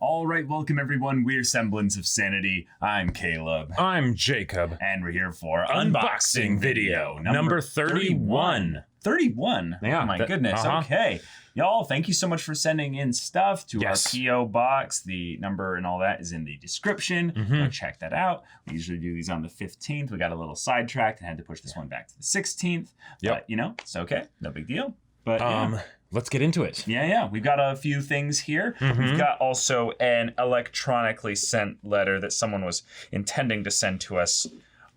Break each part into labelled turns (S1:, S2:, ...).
S1: All right, welcome everyone. We're Semblance of Sanity. I'm Caleb.
S2: I'm Jacob.
S1: And we're here for unboxing video number 31. 31?
S2: Yeah,
S1: oh my goodness. Okay. Y'all, thank you so much for sending in stuff to our P.O. box. The number and all that is in the description. Go check that out. We usually do these on the 15th. We got a little sidetracked and had to push this one back to the 16th. But, you know, it's okay. No big deal. But,
S2: let's get into it.
S1: Yeah. We've got a few things here. We've got also an electronically sent letter that someone was intending to send to us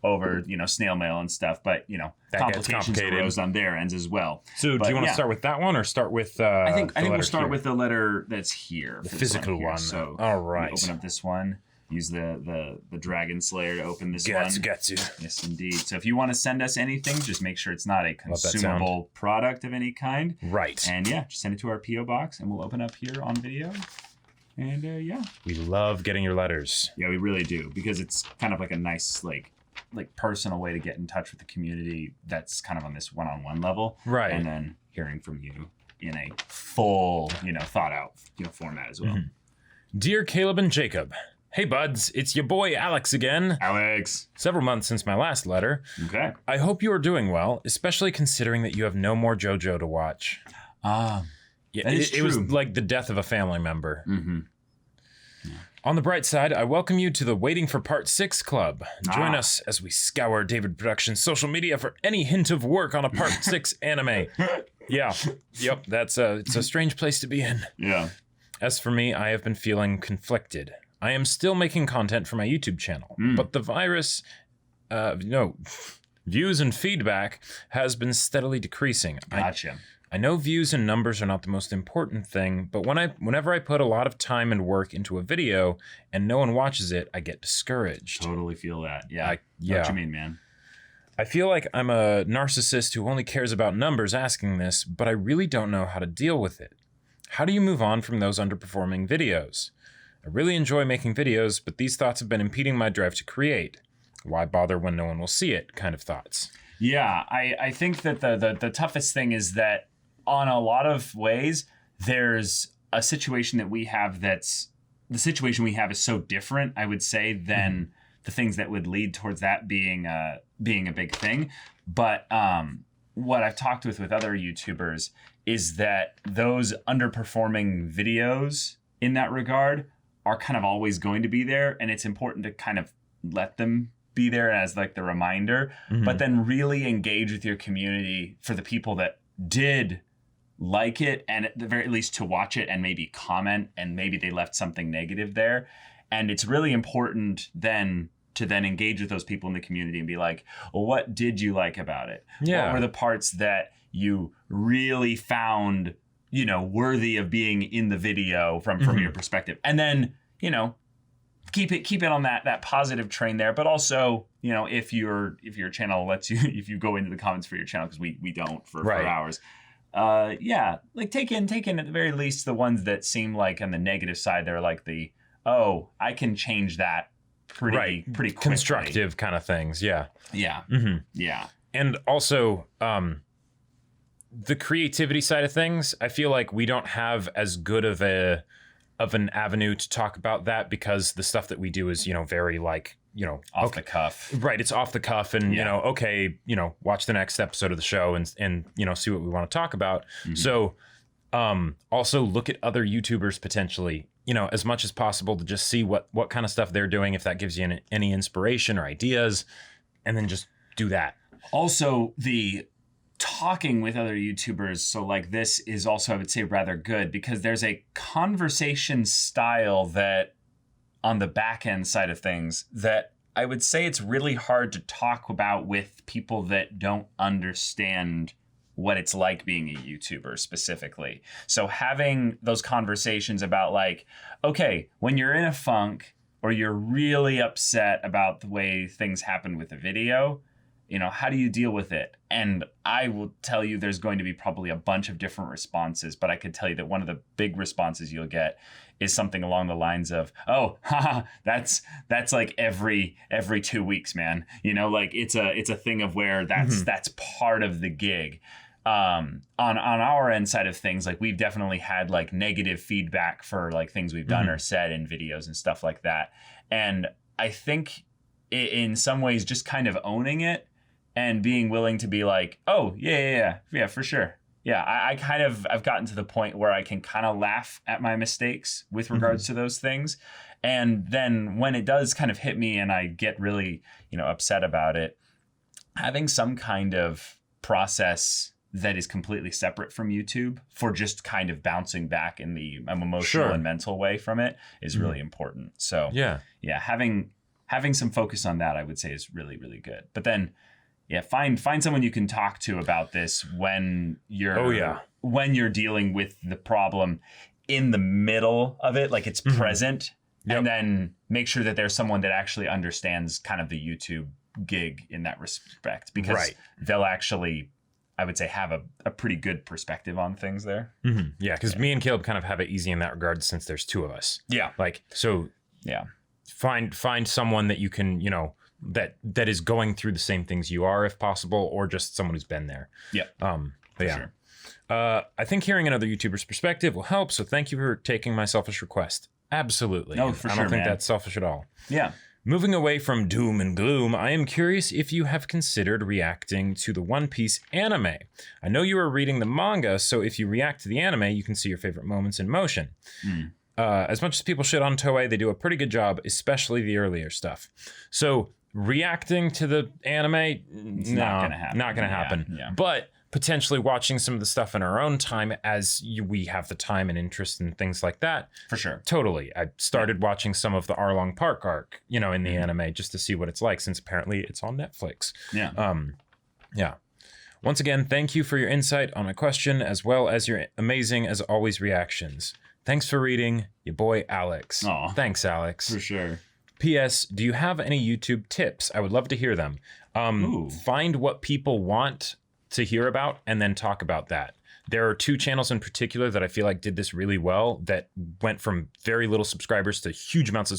S1: over, you know, snail mail and stuff, but, you know, that complications arose on their ends as well.
S2: So do you want to start with that one or start with
S1: I think we'll start with the letter that's here.
S2: The physical one.
S1: So
S2: all right.
S1: Open up this one. Use the Dragon Slayer to open this one.
S2: Got you.
S1: Yes, indeed. So if you want to send us anything, just make sure it's not a consumable product of any kind.
S2: Right.
S1: And yeah, just send it to our P.O. box and we'll open up here on video. And yeah.
S2: We love getting your letters.
S1: Yeah, we really do, because it's kind of like a nice, like personal way to get in touch with the community that's kind of on this one-on-one level.
S2: Right.
S1: And then hearing from you in a full, you know, thought out, you know, format as well.
S2: Dear Caleb and Jacob, hey buds, it's your boy Alex again.
S1: Alex.
S2: Several months since my last letter.
S1: Okay.
S2: I hope you are doing well, especially considering that you have no more JoJo to watch.
S1: Yeah,
S2: it was like the death of a family member. On the bright side, I welcome you to the Waiting for Part 6 Club. Join us as we scour David Productions' social media for any hint of work on a Part 6 anime. Yeah. Yep. It's a strange place to be in.
S1: Yeah.
S2: As for me, I have been feeling conflicted. I am still making content for my YouTube channel, but the virus, views and feedback has been steadily decreasing.
S1: Gotcha.
S2: I know views and numbers are not the most important thing, but whenever I put a lot of time and work into a video and no one watches it, I get discouraged.
S1: Totally feel that. Yeah.
S2: Yeah.
S1: What you mean, man?
S2: I feel like I'm a narcissist who only cares about numbers asking this, but I really don't know how to deal with it. How do you move on from those underperforming videos? I really enjoy making videos, but these thoughts have been impeding my drive to create. Why bother when no one will see it kind of thoughts. Yeah,
S1: I think that the toughest thing is that on a lot of ways, there's a situation that we have the situation we have is so different, I would say, than the things that would lead towards that being a big thing. But what I've talked with other YouTubers is that those underperforming videos in that regard are kind of always going to be there. And it's important to kind of let them be there as like the reminder, but then really engage with your community for the people that did like it, and at the very least to watch it and maybe comment, and maybe they left something negative there. And it's really important then to then engage with those people in the community and be like, well, what did you like about it?
S2: Yeah.
S1: What were the parts that you really found, you know, worthy of being in the video from your perspective? And then, you know, keep it on that positive train there. But also, you know, if your channel lets you, if you go into the comments for your channel, because we don't for hours. Like take in at the very least the ones that seem like on the negative side, they're like I can change that pretty quickly.
S2: Constructive kind of things. Yeah.
S1: Yeah. Yeah.
S2: And also, the creativity side of things, I feel like we don't have as good of an avenue to talk about that, because the stuff that we do is, you know, very like, you know,
S1: off the cuff.
S2: Right. It's off the cuff and, you know, okay, you know, watch the next episode of the show and, you know, see what we want to talk about. So, also look at other YouTubers potentially, you know, as much as possible to just see what kind of stuff they're doing, if that gives you any inspiration or ideas, and then just do that.
S1: Also, the talking with other YouTubers, so like this is also, I would say, rather good, because there's a conversation style that on the back end side of things that I would say it's really hard to talk about with people that don't understand what it's like being a YouTuber specifically. So having those conversations about like, okay, when you're in a funk or you're really upset about the way things happen with a video, you know, how do you deal with it? And I will tell you there's going to be probably a bunch of different responses, but I could tell you that one of the big responses you'll get is something along the lines of, oh, haha, that's like every 2 weeks, man. You know, like it's a thing of where that's part of the gig. on our end side of things, like we've definitely had like negative feedback for like things we've done or said in videos and stuff like that. And I think in some ways just kind of owning it and being willing to be like, oh yeah, for sure. Yeah, I've gotten to the point where I can kind of laugh at my mistakes with regards to those things. And then when it does kind of hit me and I get really, upset about it, having some kind of process that is completely separate from YouTube for just kind of bouncing back in the emotional and mental way from it is really important. So yeah, having some focus on that, I would say, is really, really good. But then, find someone you can talk to about this when you're dealing with the problem in the middle of it, like it's present, and then make sure that there's someone that actually understands kind of the YouTube gig in that respect, because they'll actually, I would say, have a pretty good perspective on things there.
S2: Yeah, because me and Caleb kind of have it easy in that regard since there's two of us. Yeah. Like, so find someone that you can, that is going through the same things you are, if possible, or just someone who's been there. Yeah. But yeah. Sure. I think hearing another YouTuber's perspective will help, so thank you for taking my selfish request. Absolutely. No, for sure, I don't think that's selfish at all. Yeah. Moving away from doom and gloom, I am curious if you have considered reacting to the One Piece anime. I know you are reading the manga, so if you react to the anime, you can see your favorite moments in motion. As much as people shit on Toei, they do a pretty good job, especially the earlier stuff. So reacting to the anime, not gonna happen. Yeah. But potentially watching some of the stuff in our own time as we have the time and interest in things like that. For sure. Totally. I started watching some of the Arlong Park arc, in the anime just to see what it's like, since apparently it's on Netflix. Yeah. Yeah. Once again, thank you for your insight on my question, as well as your amazing, as always, reactions. Thanks for reading, your boy Alex. Aw. Thanks, Alex. For sure. P.S. Do you have any YouTube tips? I would love to hear them. Find what people want to hear about and then talk about that. There are two channels in particular that I feel like did this really well, that went from very little subscribers to huge amounts of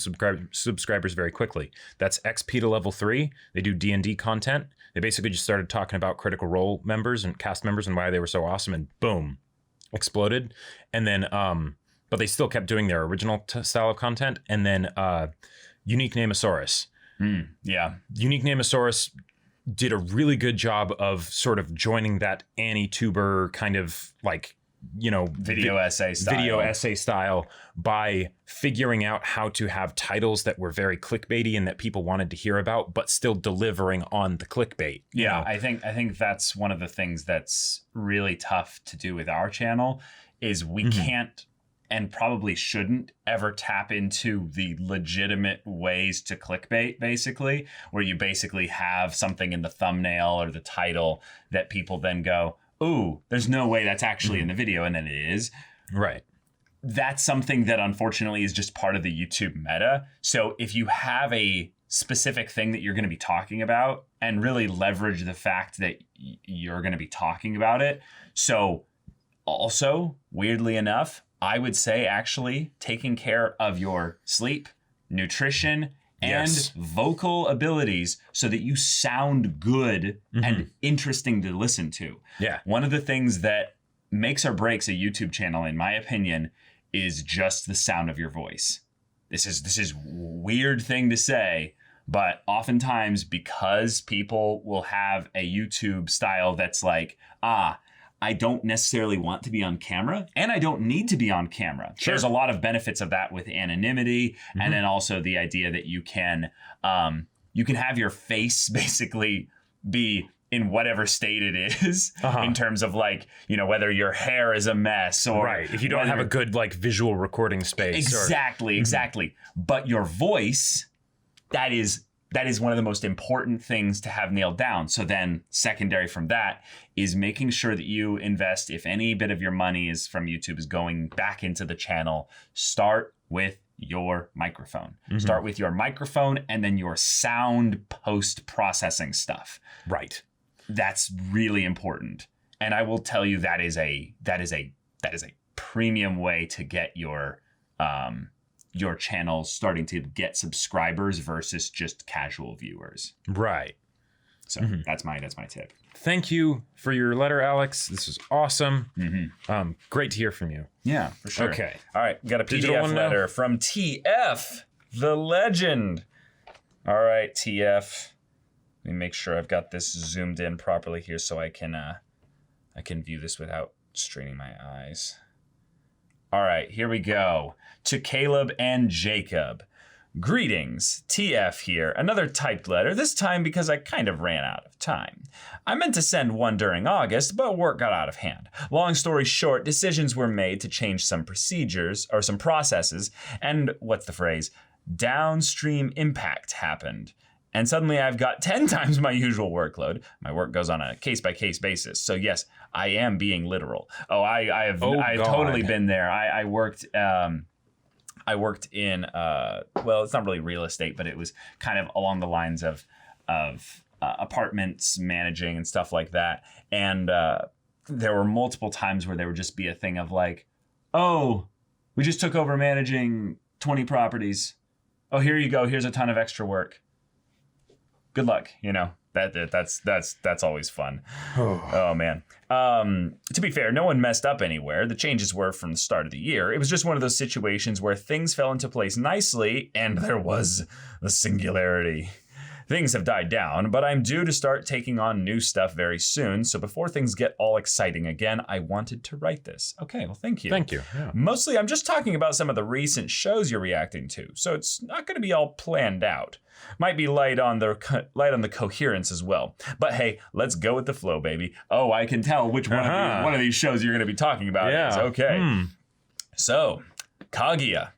S2: subscribers very quickly. That's XP to Level 3. They do D&D content. They basically just started talking about Critical Role members and cast members and why they were so awesome, and boom, exploded. And then, but they still kept doing their original style of content. And then Unique Namosaurus. Yeah. Unique Namosaurus did a really good job of sort of joining that Annie-tuber kind of like, video essay style by figuring out how to have titles that were very clickbaity and that people wanted to hear about, but still delivering on the clickbait.
S1: Yeah, I think that's one of the things that's really tough to do with our channel is we can't and probably shouldn't ever tap into the legitimate ways to clickbait, basically, where you basically have something in the thumbnail or the title that people then go, ooh, there's no way that's actually in the video, and then it is. Right. That's something that unfortunately is just part of the YouTube meta. So if you have a specific thing that you're going to be talking about and really leverage the fact that you're going to be talking about it. So also, weirdly enough, I would say actually taking care of your sleep, nutrition, and vocal abilities so that you sound good and interesting to listen to. Yeah. One of the things that makes or breaks a YouTube channel, in my opinion, is just the sound of your voice. This is weird thing to say, but oftentimes because people will have a YouTube style that's like, I don't necessarily want to be on camera, and I don't need to be on camera. Sure. There's a lot of benefits of that with anonymity, and then also the idea that you can have your face basically be in whatever state it is in terms of like, whether your hair is a mess or
S2: if you don't have a good like visual recording space.
S1: Exactly. But your voice, that is one of the most important things to have nailed down. So then secondary from that is making sure that you invest, if any bit of your money is from YouTube is going back into the channel, start with your microphone. Start with your microphone and then your sound post-processing stuff. Right. That's really important. And I will tell you that is a premium way to get your channel starting to get subscribers versus just casual viewers. Right. So that's my tip.
S2: thank you for your letter, Alex. This is awesome. Great to hear from you.
S1: Yeah, for sure.
S2: Okay.
S1: All right, got a
S2: Digital
S1: PDF
S2: one
S1: letter
S2: now?
S1: from TF, the legend. All right, TF. Let me make sure I've got this zoomed in properly here so I can view this without straining my eyes. All right, here we go. To Caleb and Jacob. Greetings, TF here. Another typed letter, this time because I kind of ran out of time. I meant to send one during August, but work got out of hand. Long story short, decisions were made to change some procedures or some processes, and what's the phrase? Downstream impact happened. And suddenly I've got 10 times my usual workload. My work goes on a case-by-case basis. So yes, I am being literal. I've totally been there. I worked in, well, it's not really real estate, but it was kind of along the lines of apartments managing and stuff like that. And there were multiple times where there would just be a thing of like, oh, we just took over managing 20 properties. Oh, here you go. Here's a ton of extra work. Good luck. That's always fun. Oh man. To be fair, no one messed up anywhere. The changes were from the start of the year. It was just one of those situations where things fell into place nicely and there was the singularity. Things have died down, but I'm due to start taking on new stuff very soon. So before things get all exciting again, I wanted to write this. Okay, well, thank you.
S2: Thank you. Yeah.
S1: Mostly, I'm just talking about some of the recent shows you're reacting to, so it's not going to be all planned out. Might be light on the coherence as well. But hey, let's go with the flow, baby. Oh, I can tell which one of these shows you're going to be talking about is. Okay. So, Kaguya,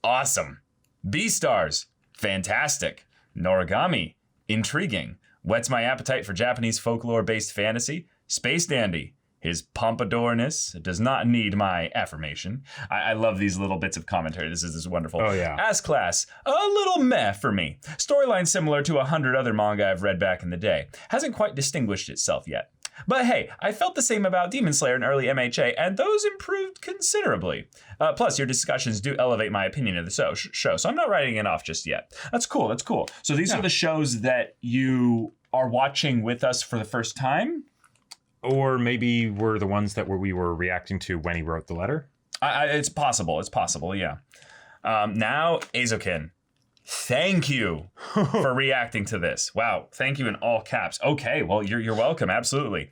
S1: awesome. Beastars, fantastic. Noragami, intriguing. Whets my appetite for Japanese folklore-based fantasy. Space Dandy. His pompadourness does not need my affirmation. I love these little bits of commentary. This is wonderful.
S2: Oh, yeah.
S1: S-Class, a little meh for me. Storyline similar to 100 other manga I've read back in the day. Hasn't quite distinguished itself yet. But hey, I felt the same about Demon Slayer and early MHA, and those improved considerably. Plus, your discussions do elevate my opinion of the show, so I'm not writing it off just yet. That's cool, that's cool. So these are the shows that you are watching with us for the first time?
S2: Or maybe were the ones that we were reacting to when he wrote the letter?
S1: It's possible, yeah. Now, Azokin. Thank you for reacting to this. Wow, thank you in all caps. Okay, well, you're welcome, absolutely.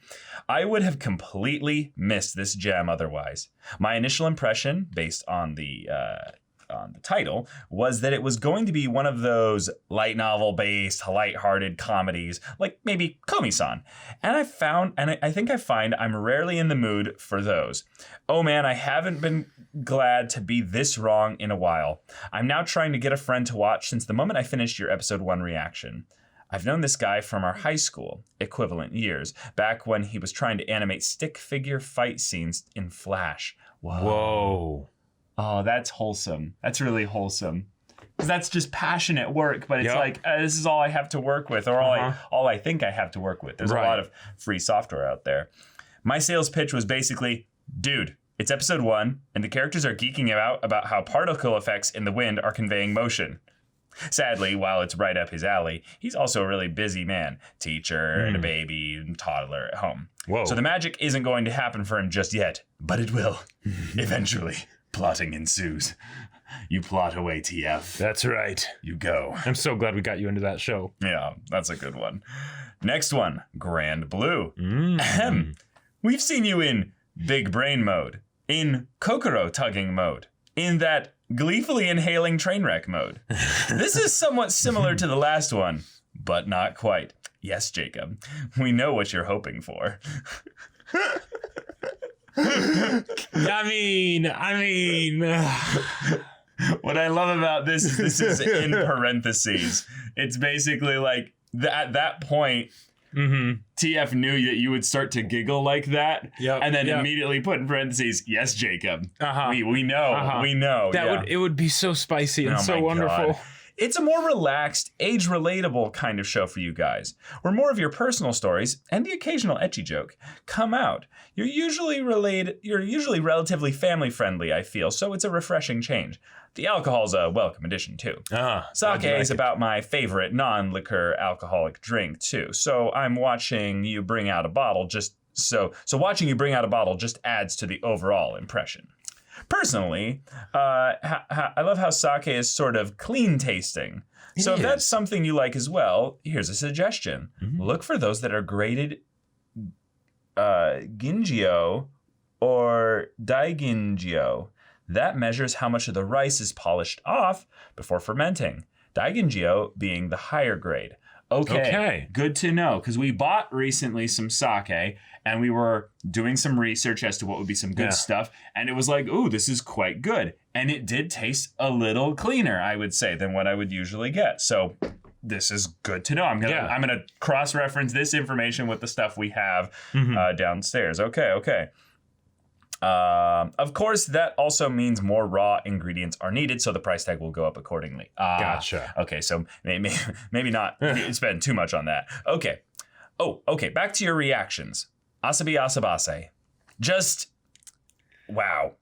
S1: I would have completely missed this gem otherwise. My initial impression, based on the title, was that it was going to be one of those light novel-based, light-hearted comedies, like maybe Komi-san. And I think I find I'm rarely in the mood for those. Oh man, I haven't been glad to be this wrong in a while. I'm now trying to get a friend to watch since the moment I finished your episode 1 reaction. I've known this guy from our high school equivalent years, back when he was trying to animate stick figure fight scenes in Flash.
S2: Whoa.
S1: Oh, that's wholesome. That's really wholesome. Because that's just passionate work, but it's like, this is all I have to work with, or all I think I have to work with. There's a lot of free software out there. My sales pitch was basically, dude, it's episode 1, and the characters are geeking out about how particle effects in the wind are conveying motion. Sadly, while it's right up his alley, he's also a really busy man. Teacher and a baby and toddler at home.
S2: Whoa.
S1: So the magic isn't going to happen for him just yet, but it will. Eventually. Plotting ensues. You plot away, TF.
S2: That's right.
S1: You go.
S2: I'm so glad we got you into that show.
S1: Yeah, that's a good one. Next one, Grand Blue. We've seen you in big brain mode, in Kokoro tugging mode, in that gleefully inhaling train wreck mode. This is somewhat similar to the last one, but not quite. Yes, Jacob, we know what you're hoping for.
S2: I mean.
S1: What I love about this is in parentheses. It's basically like at that point, TF knew that you would start to giggle like that, and then immediately put in parentheses, yes, Jacob. We know, we know.
S2: It would be so spicy and so wonderful.
S1: God.
S3: It's a more relaxed, age-relatable kind of show for you guys, where more of your personal stories and the occasional ecchi joke come out. You're usually relatively family-friendly, I feel, so it's a refreshing change. The alcohol's a welcome addition, too. Sake is about my favorite non-liquor alcoholic drink, too, so I'm watching you bring out a bottle so watching you bring out a bottle just adds to the overall impression. Personally, I love how sake is sort of clean tasting. So if that's something you like as well, here's a suggestion. Look for those that are graded Gingio or Daigingio. That measures how much of the rice is polished off before fermenting. Daigingio being the higher grade.
S1: Okay. Good to know, because we bought recently some sake, and we were doing some research as to what would be some good stuff, and it was like, ooh, this is quite good. And it did taste a little cleaner, I would say, than what I would usually get. So this is good to know. I'm gonna cross-reference this information with the stuff we have downstairs. Okay. Of course, that also means more raw ingredients are needed, so the price tag will go up accordingly.
S2: Gotcha.
S3: Okay, so maybe not spend too much on that. Okay. Okay, back to your reactions. Asabi asabase. Just, wow.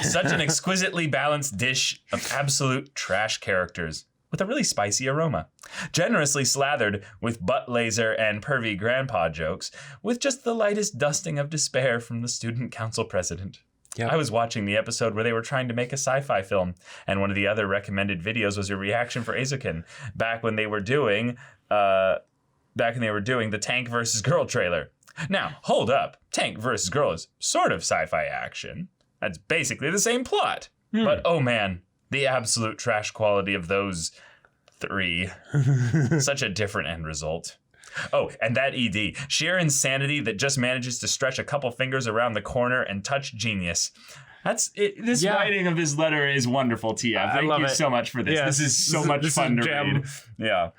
S3: Such an exquisitely balanced dish of absolute trash characters with a really spicy aroma. Generously slathered with butt laser and pervy grandpa jokes, with just the lightest dusting of despair from the student council president. Yep. I was watching the episode where they were trying to make a sci-fi film, and one of the other recommended videos was a reaction for Eizouken back when they were doing the Tank vs. Girl trailer. Now, hold up. Tank vs. Girl is sort of sci-fi action. That's basically the same plot. But oh man, the absolute trash quality of those three. Such a different end result. Oh, and that ED. Sheer insanity that just manages to stretch a couple fingers around the corner and touch genius.
S1: That's it. This writing of this letter is wonderful, Tia. Thank you so much for this. This is so much fun to read.
S3: Yeah.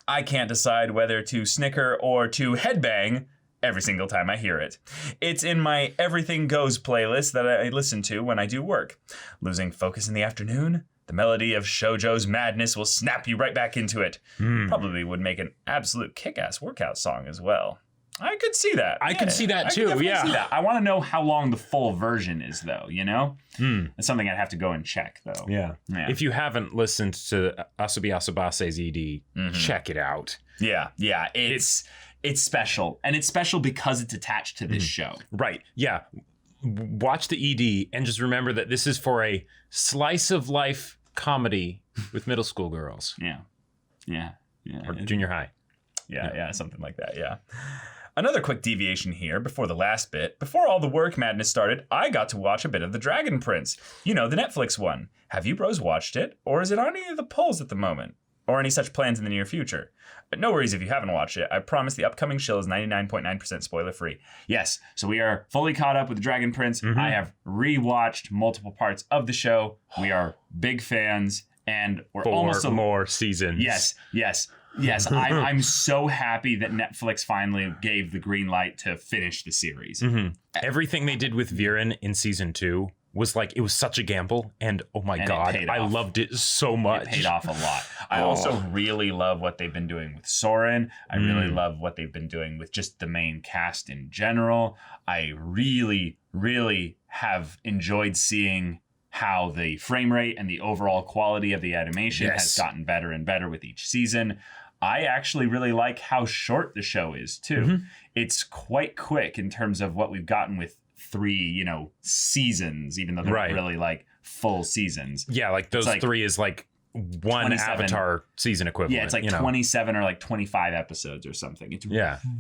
S3: I can't decide whether to snicker or to headbang every single time I hear it. It's in my Everything Goes playlist that I listen to when I do work. Losing focus in the afternoon? The melody of shoujo's madness will snap you right back into it. Probably would make an absolute kick-ass workout song as well. I could see that.
S2: I could see that too,
S1: See that. I want to know how long the full version is, though, you know? It's something I'd have to go and check, though.
S2: Yeah. If you haven't listened to Asabi Asabase's ED, check it out.
S3: Yeah.
S1: It's special, and it's special because it's attached to this show.
S2: Right. Yeah. Watch the ED and just remember that this is for a slice of life comedy with middle school girls.
S1: Yeah.
S2: Or junior high.
S3: Yeah, something like that, yeah. Another quick deviation here before the last bit. Before all the work madness started, I got to watch a bit of The Dragon Prince. You know, the Netflix one. Have you bros watched it? Or is it on any of the polls at the moment? Or any such plans in the near future? But no worries if you haven't watched it. I promise the upcoming shill is 99.9% spoiler-free.
S1: Yes, so we are fully caught up with The Dragon Prince. I have rewatched multiple parts of the show. We are big fans, and we're almost...
S2: more seasons.
S1: Yes. I'm so happy that Netflix finally gave the green light to finish the series.
S2: Everything they did with Viren in season 2 was like, it was such a gamble, and oh my god, I loved it so much.
S1: It paid off a lot. I also really love what they've been doing with Soren. I really love what they've been doing with just the main cast in general. I really, really have enjoyed seeing how the frame rate and the overall quality of the animation has gotten better and better with each season. I actually really like how short the show is, too. It's quite quick in terms of what we've gotten with 3, seasons, even though they're not really like full seasons.
S2: Yeah, like those 3 is like one Avatar season equivalent.
S1: Yeah, it's like 27 or like 25 episodes or something. It's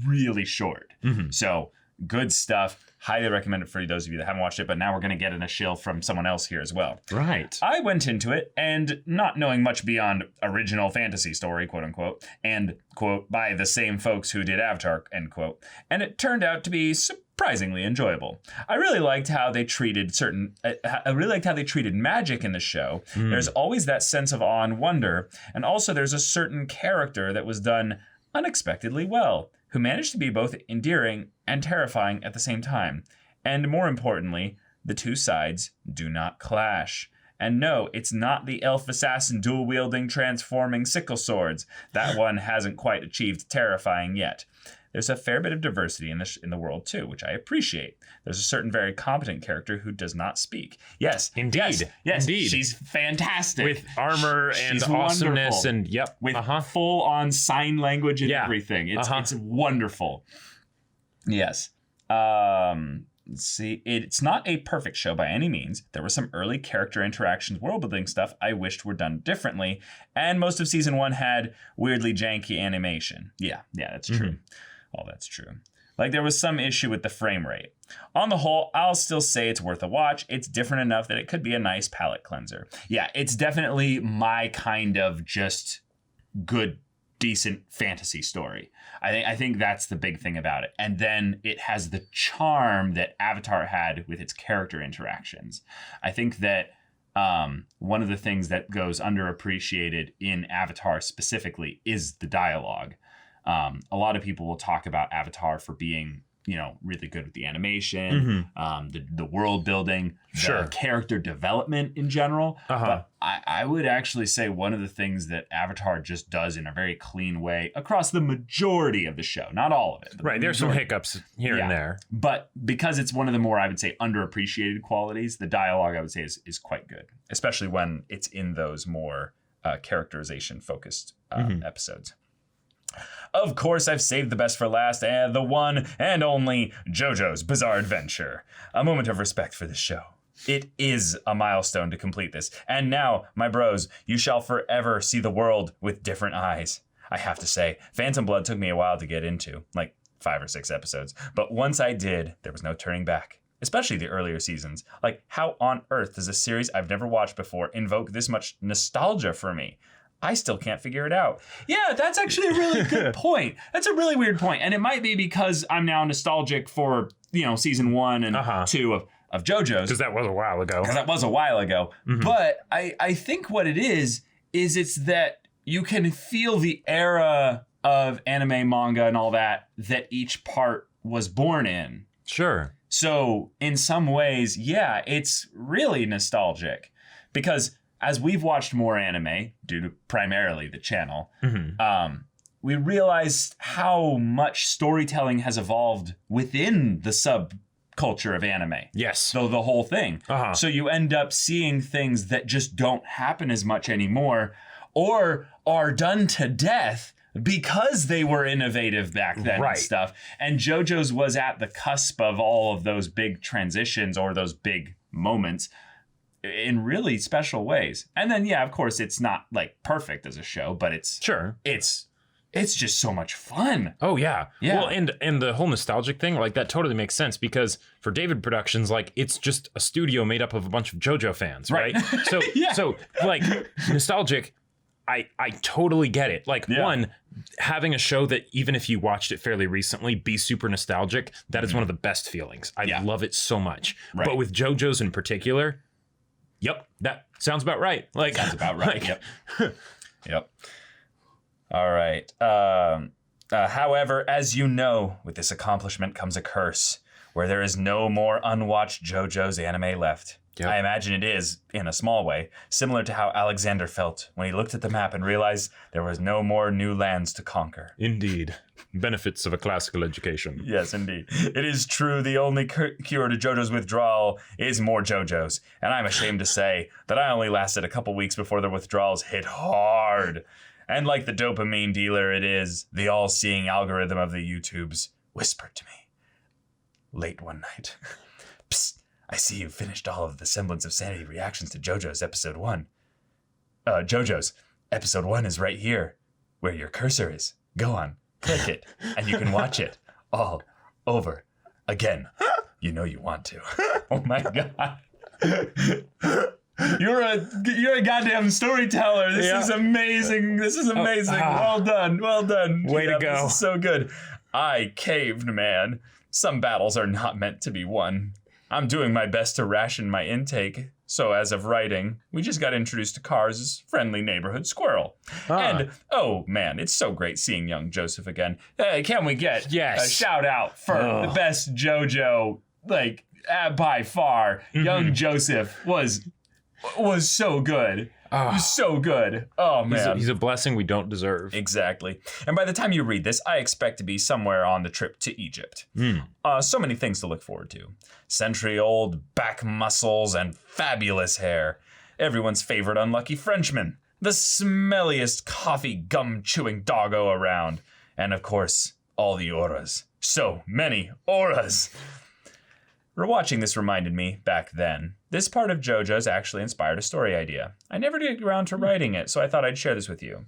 S1: really short. So good stuff. Highly recommend it for those of you that haven't watched it, but now we're going to get in a shill from someone else here as well.
S2: Right.
S1: I went into it and not knowing much beyond original fantasy story, quote unquote, and quote, by the same folks who did Avatar, end quote, and it turned out to be surprisingly enjoyable. I really liked how they treated magic in the show. There's always that sense of awe and wonder, and also there's a certain character that was done unexpectedly well, who managed to be both endearing and terrifying at the same time. And more importantly, the two sides do not clash.
S3: And no, it's not the elf assassin dual-wielding transforming sickle swords. That one hasn't quite achieved terrifying yet. There's a fair bit of diversity in the world too, which I appreciate. There's a certain very competent character who does not speak. Yes,
S2: Indeed.
S3: yes,
S2: Indeed.
S3: she's fantastic
S2: With armor and
S3: She's
S2: awesomeness
S3: wonderful.
S2: and yep.
S3: with full-on sign language and
S2: Yeah.
S3: everything. It's wonderful. Yes. Let's see. It's not a perfect show by any means. There were some early character interactions, world building stuff I wished were done differently, and most of season 1 had weirdly janky animation. Yeah, that's true. All that's true. Like, there was some issue with the frame rate. On the whole, I'll still say it's worth a watch. It's different enough that it could be a nice palate cleanser. Yeah, it's definitely my kind of just good, decent fantasy story. I think that's the big thing about it. And then it has the charm that Avatar had with its character interactions. I think that one of the things that goes underappreciated in Avatar specifically is the dialogue. A lot of people will talk about Avatar for being, really good with the animation, the world building, the character development in general. But I would actually say one of the things that Avatar just does in a very clean way across the majority of the show, not all of it.
S2: Right, there's some hiccups here and there.
S3: But because it's one of the more, I would say, underappreciated qualities, the dialogue, I would say, is quite good. Especially when it's in those more characterization-focused episodes. Of course, I've saved the best for last, and the one and only JoJo's Bizarre Adventure. A moment of respect for this show. It is a milestone to complete this. And now, my bros, you shall forever see the world with different eyes. I have to say, Phantom Blood took me a while to get into, like 5 or 6 episodes. But once I did, there was no turning back. Especially the earlier seasons. Like, how on earth does a series I've never watched before invoke this much nostalgia for me? I still can't figure it out. Yeah, that's actually a really good point. That's a really weird point. And it might be because I'm now nostalgic for, season 1 and 2 of JoJo's.
S2: Because that was a while ago.
S3: But I think what it is it's that you can feel the era of anime, manga, and all that each part was born in.
S2: Sure.
S3: So in some ways, yeah, it's really nostalgic. Because as we've watched more anime, due to primarily the channel, we realized how much storytelling has evolved within the subculture of anime.
S2: Yes.
S3: So the whole thing. So you end up seeing things that just don't happen as much anymore, or are done to death because they were innovative back then and stuff. And JoJo's was at the cusp of all of those big transitions or those big moments in really special ways. And then, yeah, of course, it's not like perfect as a show, but it's just so much fun.
S2: Oh yeah. Well, and the whole nostalgic thing, like, that totally makes sense, because for David Productions, like, it's just a studio made up of a bunch of JoJo fans, right? So so like, nostalgic, I totally get it. Like, one, having a show that, even if you watched it fairly recently, be super nostalgic, that is one of the best feelings. I love it so much. But with JoJo's in particular, that sounds about right. Like,
S3: sounds about right. Yep. All right. However, as you know, with this accomplishment comes a curse, where there is no more unwatched JoJo's anime left. I imagine it is, in a small way, similar to how Alexander felt when he looked at the map and realized there was no more new lands to conquer.
S2: Indeed. Benefits of a classical education.
S3: Yes, indeed. It is true, the only cure to JoJo's withdrawal is more JoJo's. And I'm ashamed to say that I only lasted a couple weeks before the withdrawals hit hard. And like the dopamine dealer it is, the all-seeing algorithm of the YouTubes whispered to me late one night. Psst. I see you've finished all of the Semblance of Sanity reactions to JoJo's episode 1. JoJo's episode 1 is right here, where your cursor is. Go on, click it, and you can watch it all over again. You know you want to. Oh my God. You're a goddamn storyteller. This is amazing. Well done.
S2: Way to go.
S3: This is so good. I caved, man. Some battles are not meant to be won. I'm doing my best to ration my intake, so as of writing, we just got introduced to Cars' friendly neighborhood squirrel. And, oh man, it's so great seeing young Joseph again. Can we get a shout out for the best JoJo, like, by far? Young Joseph was
S1: was so good. It was so good. Oh, man.
S2: He's a blessing we don't deserve.
S3: Exactly. And by the time you read this, I expect to be somewhere on the trip to Egypt. So many things to look forward to. Century-old back muscles and fabulous hair. Everyone's favorite unlucky Frenchman. The smelliest coffee gum-chewing doggo around. And of course, all the auras. So many auras. Rewatching this reminded me, back then, this part of JoJo's actually inspired a story idea. I never did get around to writing it, so I thought I'd share this with you.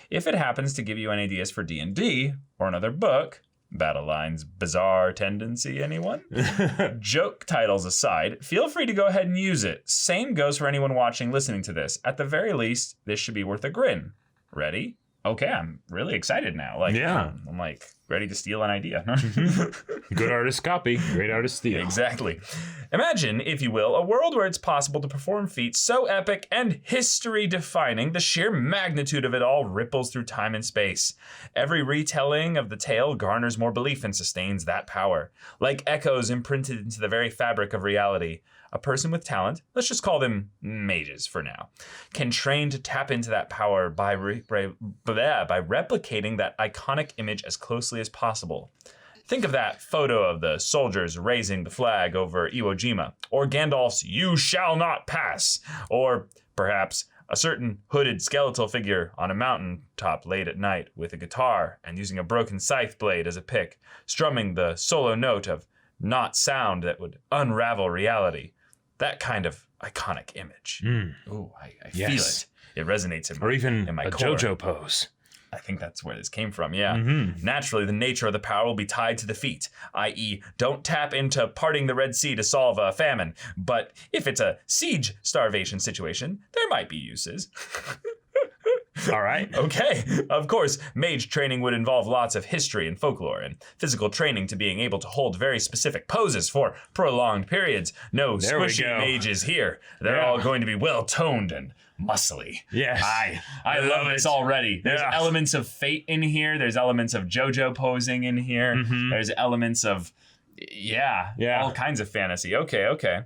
S3: If it happens to give you any ideas for D&D, or another book, Battle Line's bizarre tendency, anyone? Joke titles aside, feel free to go ahead and use it. Same goes for anyone watching, listening to this. At the very least, this should be worth a grin. Ready? Okay, I'm really excited now. I'm like ready to steal an idea.
S2: Good artist copy, great artist steal.
S3: Exactly. Imagine, if you will, a world where it's possible to perform feats so epic and history-defining, the sheer magnitude of it all ripples through time and space. Every retelling of the tale garners more belief and sustains that power. Like echoes imprinted into the very fabric of reality. A person with talent, let's just call them mages for now, can train to tap into that power by replicating that iconic image as closely as possible. Think of that photo of the soldiers raising the flag over Iwo Jima, or Gandalf's "You shall not pass," or perhaps a certain hooded skeletal figure on a mountain top late at night with a guitar and using a broken scythe blade as a pick, strumming the solo note of not sound that would unravel reality. That kind of iconic image. Ooh, I feel it. It resonates in my,
S2: or even
S3: in my
S2: a
S3: core.
S2: JoJo pose.
S3: I think that's where this came from, yeah. Naturally, the nature of the power will be tied to the feat, i.e., don't tap into parting the Red Sea to solve a famine. But if it's a siege starvation situation, there might be uses.
S2: All right.
S3: Okay. Of course, mage training would involve lots of history and folklore and physical training to being able to hold very specific poses for prolonged periods. No squishy mages here. They're all going to be well-toned and muscly.
S2: Yes.
S1: I love this already. There's elements of Fate in here. There's elements of JoJo posing in here. There's elements of, all kinds of fantasy. Okay.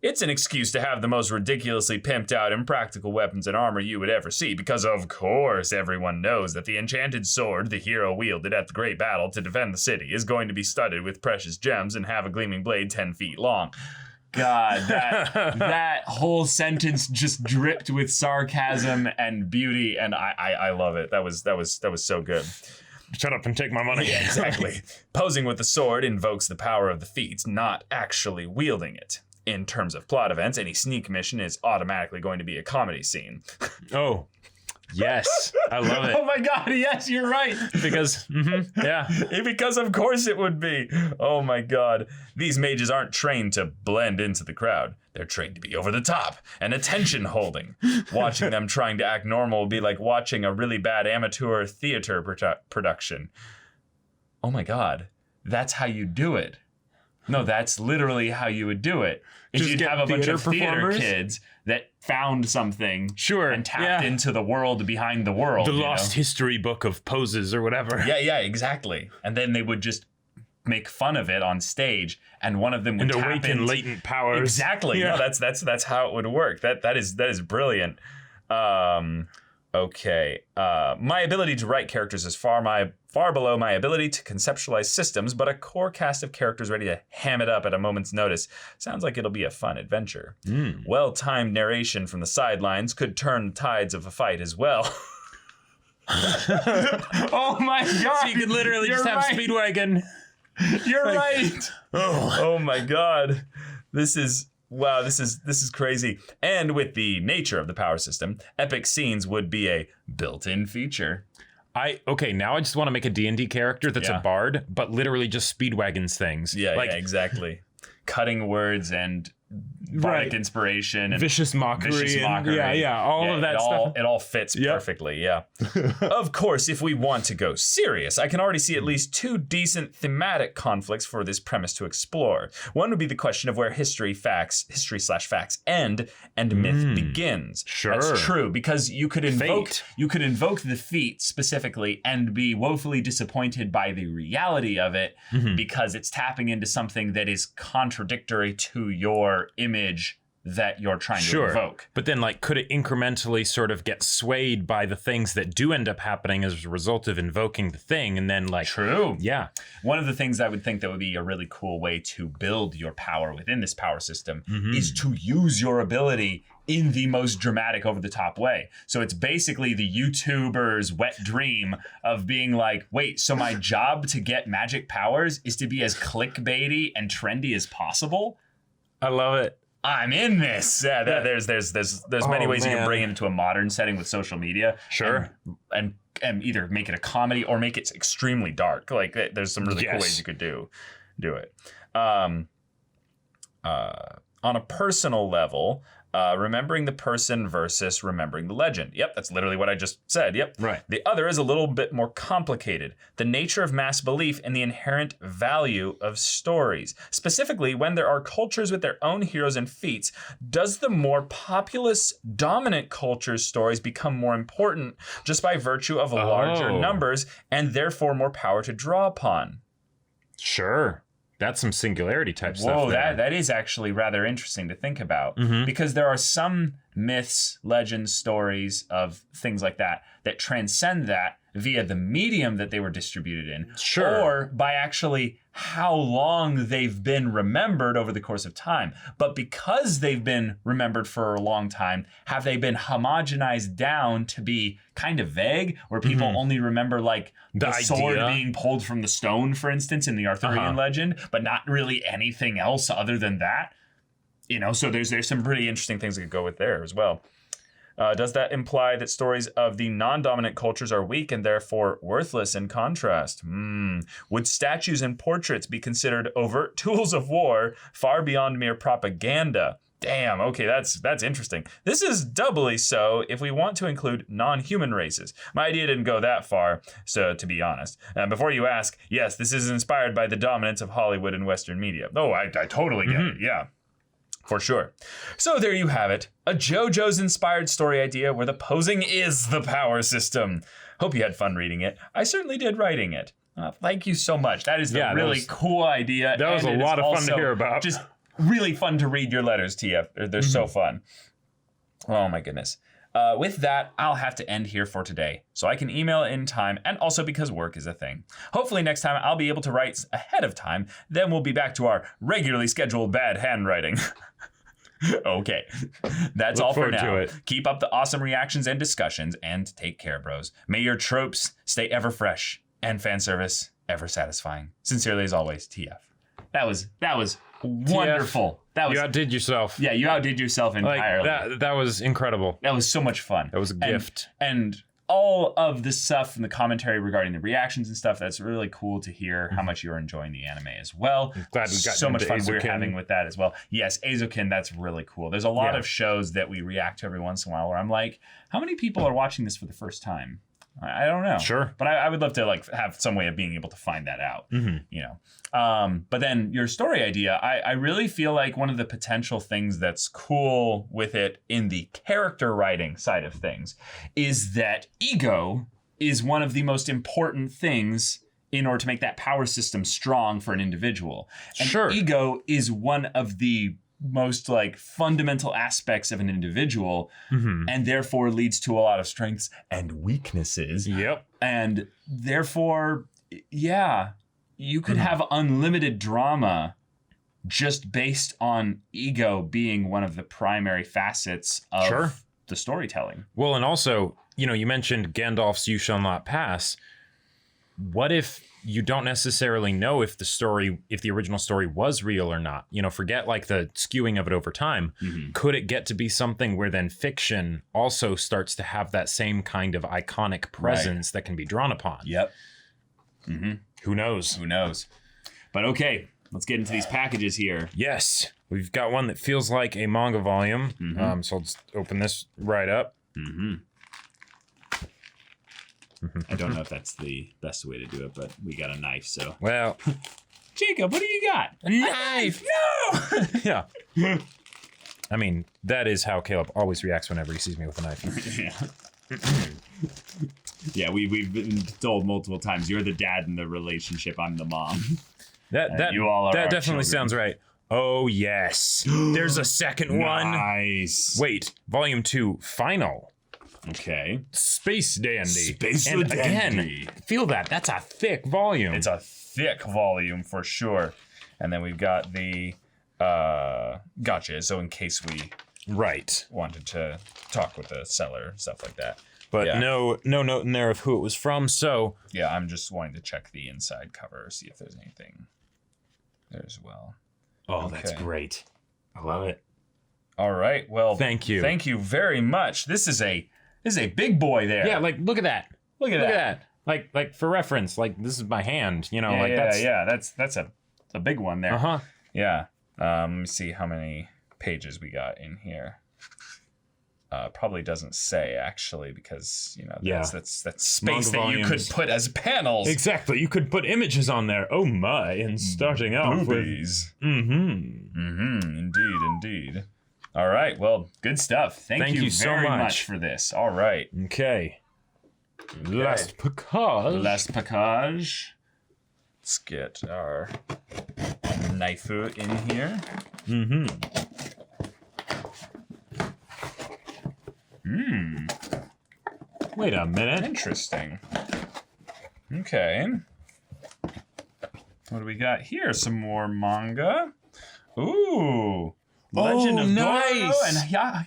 S1: It's an excuse to have the most ridiculously pimped out impractical weapons and armor you would ever see, because of course everyone knows that the enchanted sword the hero wielded at the great battle to defend the city is going to be studded with precious gems and have a gleaming blade 10 feet long. God, that whole sentence just dripped with sarcasm and beauty, and I love it. That was so good.
S2: Shut up and take my money.
S3: Yeah, exactly. Posing with the sword invokes the power of the feat, not actually wielding it. In terms of plot events, any sneak mission is automatically going to be a comedy scene.
S2: Oh, yes. I love it.
S1: Oh my God, yes, you're right.
S2: Because,
S3: Because of course it would be. Oh my God. These mages aren't trained to blend into the crowd. They're trained to be over the top and attention holding. Watching them trying to act normal would be like watching a really bad amateur theater production. Oh my God. That's how you do it. No, that's literally how you would do it. If you'd have a bunch of theater kids that found something and tapped into the world behind the world.
S2: The lost history book of poses or whatever.
S3: Yeah, exactly. And then they would just make fun of it on stage, and one of them would tap
S2: awaken latent powers.
S3: Exactly. Yeah. No, that's how it would work. That is brilliant. Okay. My ability to write characters is far below my ability to conceptualize systems, but a core cast of characters ready to ham it up at a moment's notice sounds like it'll be a fun adventure. Well-timed narration from the sidelines could turn the tides of a fight as well.
S1: Oh my God.
S2: So you could literally just have Speedwagon.
S1: You're right.
S3: Oh my God. This is crazy. And with the nature of the power system, epic scenes would be a built-in feature.
S2: Now I just want to make a D&D character that's a bard, but literally just speedwagons things.
S3: Yeah, exactly. Cutting words and bardic inspiration and
S2: vicious mockery. All of that stuff.
S3: It all fits perfectly, yeah. Of course, if we want to go serious, I can already see at least two decent thematic conflicts for this premise to explore. One would be the question of where history/facts end and myth begins.
S2: Sure.
S3: That's true, because you could invoke the feat specifically and be woefully disappointed by the reality of it because it's tapping into something that is contradictory to your image
S1: that you're trying to evoke.
S2: But then, like, could it incrementally sort of get swayed by the things that do end up happening as a result of invoking the thing? And then, like,
S1: true.
S2: Yeah.
S1: One of the things I would think that would be a really cool way to build your power within this power system is to use your ability in the most dramatic, over the top way. So it's basically the YouTuber's wet dream of being like, wait, so my job to get magic powers is to be as clickbaity and trendy as possible?
S2: I love it.
S1: I'm in this. Yeah, there's many ways you can bring it into a modern setting with social media.
S2: Sure.
S1: And either make it a comedy or make it extremely dark. Like, there's some really cool ways you could do it. On a personal level, remembering the person versus remembering the legend. Yep, that's literally what I just said. Yep.
S2: Right.
S1: The other is a little bit more complicated. The nature of mass belief and the inherent value of stories. Specifically, when there are cultures with their own heroes and feats, does the more populous, dominant culture's stories become more important just by virtue of larger numbers and therefore more power to draw upon?
S2: Sure. That's some singularity type stuff.
S1: Whoa, that is actually rather interesting to think about, because there are some myths, legends, stories of things like that transcend that via the medium that they were distributed in, or by actually how long they've been remembered over the course of time. But because they've been remembered for a long time, have they been homogenized down to be kind of vague, where people only remember like the sword being pulled from the stone, for instance, in the Arthurian legend, but not really anything else other than that? You know, so there's some pretty interesting things that could go with there as well. Does that imply that stories of the non-dominant cultures are weak and therefore worthless in contrast? Would statues and portraits be considered overt tools of war far beyond mere propaganda? Damn, okay, that's interesting. This is doubly so if we want to include non-human races. My idea didn't go that far, so to be honest. Before you ask, yes, this is inspired by the dominance of Hollywood and Western media. Oh, I totally get it, yeah. For sure. So there you have it. A JoJo's inspired story idea where the posing is the power system. Hope you had fun reading it. I certainly did writing it. Thank you so much. That is a really cool idea.
S2: That was a lot of fun to hear about.
S1: Just really fun to read your letters, TF. They're so fun. Oh my goodness. With that, I'll have to end here for today, so I can email in time, and also because work is a thing. Hopefully next time I'll be able to write ahead of time, then we'll be back to our regularly scheduled bad handwriting. Okay, that's all for now. Keep up the awesome reactions and discussions, and take care, bros. May your tropes stay ever fresh, and fan service ever satisfying. Sincerely as always, TF. That was wonderful.
S2: You outdid yourself.
S1: Yeah, you outdid yourself entirely.
S2: That was incredible.
S1: That was so much fun.
S2: That was a gift.
S1: And all of this stuff and the commentary regarding the reactions and stuff, that's really cool to hear how much you're enjoying the anime as well.
S2: I'm glad we got
S1: so much fun
S2: Azokin.
S1: we're having with that as well. Yes, Azokin, that's really cool. There's a lot of shows that we react to every once in a while where I'm like, how many people are watching this for the first time? I don't know.
S2: Sure.
S1: But I would love to like have some way of being able to find that out, you know. But then your story idea, I really feel like one of the potential things that's cool with it in the character writing side of things is that ego is one of the most important things in order to make that power system strong for an individual. And ego is one of the most like fundamental aspects of an individual, and therefore leads to a lot of strengths and weaknesses.
S2: Yep.
S1: And therefore, yeah, you could have unlimited drama just based on ego being one of the primary facets of the storytelling.
S2: Well, and also, you know, you mentioned Gandalf's "You Shall Not Pass." What if you don't necessarily know if the original story was real or not? You know, forget like the skewing of it over time. Could it get to be something where then fiction also starts to have that same kind of iconic presence that can be drawn upon?
S1: Yep.
S2: Who knows?
S1: Who knows? But okay, let's get into these packages here.
S2: Yes, we've got one that feels like a manga volume. So I'll just open this right up.
S1: I don't know if that's the best way to do it, but we got a knife, so.
S2: Well,
S1: Jacob, what do you got?
S2: A knife! No! Yeah. I mean, that is how Caleb always reacts whenever he sees me with a knife.
S1: Yeah, we've been told multiple times, you're the dad in the relationship, I'm the mom.
S2: That
S1: you all are
S2: that
S1: our
S2: definitely
S1: children.
S2: sounds right. Oh, yes. There's a second one.
S1: Nice.
S2: Wait, volume 2, final.
S1: Okay.
S2: Space Dandy.
S1: Space
S2: and
S1: Dandy.
S2: Again, feel that. That's a thick volume.
S3: It's a thick volume for sure. And then we've got the gotcha. So in case we
S2: right.
S3: wanted to talk with the seller, stuff like that.
S2: But
S3: Yeah.
S2: no note in there of who it was from, so
S3: Yeah, I'm just wanting to check the inside cover, see if there's anything there as well.
S2: oh, that's
S3: Okay.
S2: great. I love it.
S3: All right. Well,
S2: Thank you.
S3: Thank you very much. This is a big boy there.
S2: Yeah, like look at that.
S3: Look at that.
S2: Like for reference, like this is my hand, you know,
S3: Yeah,
S2: like
S3: that's a big one there.
S2: Uh-huh.
S3: Yeah. Let me see how many pages we got in here. Probably doesn't say actually because that's space
S2: Manga
S3: that you could
S2: volumes.
S3: put as panels.
S2: Exactly. You could put images on there. Oh my, and starting out
S3: Boobies.
S2: with mm-hmm.
S3: Indeed. All right. Well, good stuff. Thank you
S2: so
S3: very
S2: much.
S3: much for this. All right.
S2: Okay. Last Picard.
S3: Last package. Let's get our knife in here.
S2: Mm-hmm. Wait a minute.
S3: Interesting. Okay. What do we got here? Some more manga. Ooh. Legend of Dororo
S2: nice.
S3: and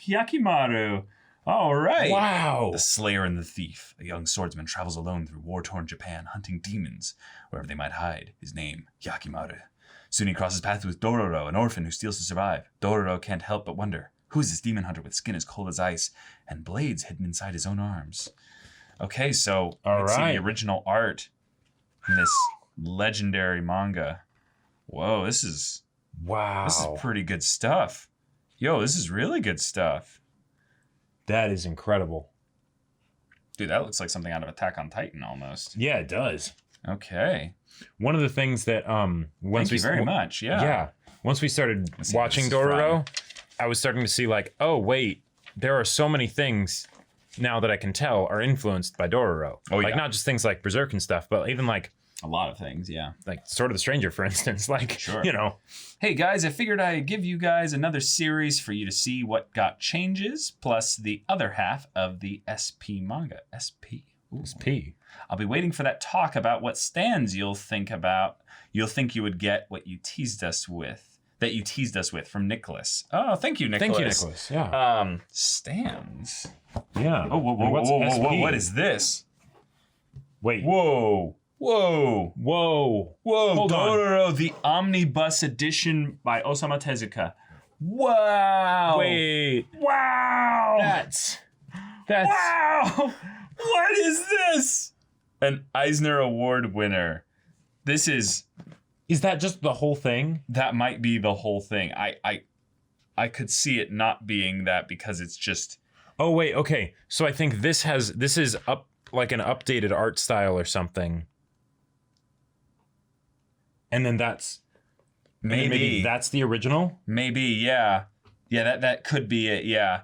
S3: Hyakimaru. All right.
S2: Wow.
S3: The Slayer and the Thief. A young swordsman travels alone through war-torn Japan, hunting demons wherever they might hide. His name, Hyakimaru. Soon he crosses paths with Dororo, an orphan who steals to survive. Dororo can't help but wonder, who is this demon hunter with skin as cold as ice and blades hidden inside his own arms? Okay, so let's see the original art in this legendary manga. Whoa, this is pretty good stuff. Yo, this is really good stuff.
S2: That is incredible.
S3: Dude, that looks like something out of Attack on Titan almost.
S2: Yeah, it does.
S3: Okay.
S2: One of the things that
S3: Thank you very much. Yeah.
S2: Once we started
S3: Let's see,
S2: watching
S3: this is
S2: Dororo, I was starting to see like, oh wait, there are so many things now that I can tell are influenced by Dororo.
S3: Oh,
S2: like
S3: yeah.
S2: not just things like Berserk and stuff, but even like
S3: A lot of things, yeah.
S2: Sword of the Stranger, for instance. Like,
S3: Sure.
S2: you know.
S3: Hey guys, I figured I'd give you guys another series for you to see what got changes, plus the other half of the SP manga. SP. Ooh.
S2: SP.
S3: I'll be waiting for that talk about what stands you'll think you would get what you teased us with. That you teased us with from Nicholas. Oh, thank you, Nicholas.
S2: Thank you, Nicholas. Yeah.
S3: Stands.
S2: Yeah.
S3: Oh, whoa,
S2: And what's SP?
S3: what is this?
S2: Wait.
S3: Whoa.
S2: Whoa. Hold on.
S3: Dororo, the Omnibus Edition by Osamu Tezuka. Wow.
S2: Wait.
S3: Wow.
S2: That's.
S3: Wow. What is this? An Eisner Award winner. This is.
S2: Is that just the whole thing?
S3: That might be the whole thing. I could see it not being that because it's just.
S2: Oh wait, okay. So I think this is up like an updated art style or something. And then maybe that's the original?
S3: Maybe, yeah. Yeah, that could be it, yeah.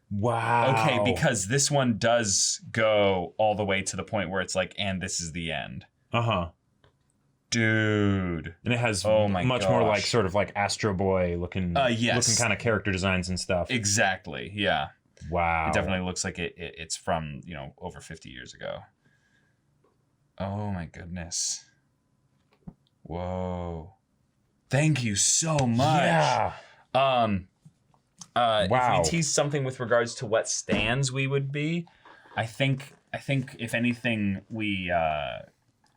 S2: Wow.
S3: Okay, because this one does go all the way to the point where it's like, and this is the end.
S2: Uh-huh.
S3: Dude.
S2: And it has
S3: my
S2: more like
S3: gosh.
S2: sort of like Astro Boy looking
S3: yes.
S2: looking kind of character designs and stuff.
S3: Exactly, yeah.
S2: Wow.
S3: It definitely looks like it's from, over 50 years ago. Oh my goodness. Whoa. Thank you so much.
S2: Yeah.
S3: Wow. If
S2: Wow.
S3: we tease something with regards to what stands we would be, I think if anything we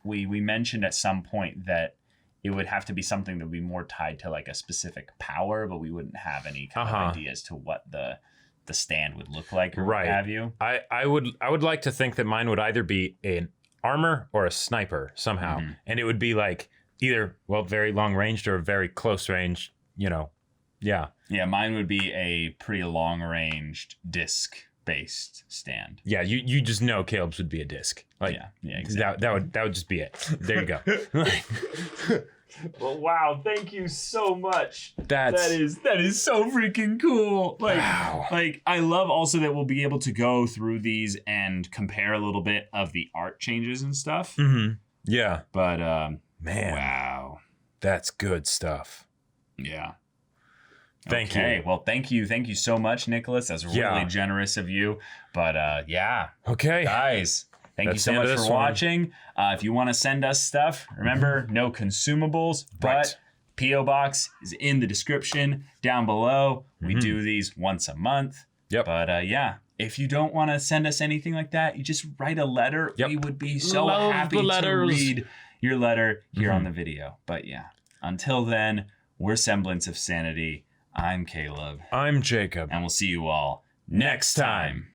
S3: mentioned at some point that it would have to be something that would be more tied to like a specific power, but we wouldn't have any kind of idea as to what the stand would look like or what have you.
S2: I would like to think that mine would either be an armor or a sniper somehow.
S3: Mm-hmm.
S2: And it would be like either very long ranged or very close range, Yeah.
S3: Yeah, mine would be a pretty long-ranged disc-based stand.
S2: Yeah, you just know Caleb's would be a disc. Like
S3: yeah, exactly.
S2: that would just be it. There you go.
S3: Well, wow, thank you so much.
S2: That
S3: is so freaking cool.
S2: Wow.
S3: Like I love also that we'll be able to go through these and compare a little bit of the art changes and stuff.
S2: Mm-hmm. Yeah.
S3: But
S2: Man.
S3: wow.
S2: That's good stuff.
S3: Yeah.
S2: Thank you.
S1: Well, thank you so much, Nicholas. That's really generous of you. But
S2: Okay.
S1: guys, thank you
S2: That's
S1: so
S2: the end
S1: much
S2: of
S1: for
S2: this one.
S1: watching. If you want to send us stuff, remember, no consumables, but
S2: Right.
S1: P.O. Box is in the description down below. We do these once a month.
S2: Yep.
S1: But if you don't want to send us anything like that, you just write a letter.
S2: Yep.
S1: We would be so
S2: Love
S1: happy
S2: the
S1: to
S2: letters.
S1: read your letter here on the video. But until then, we're Semblance of Sanity. I'm Caleb.
S2: I'm Jacob.
S1: And we'll see you all next time.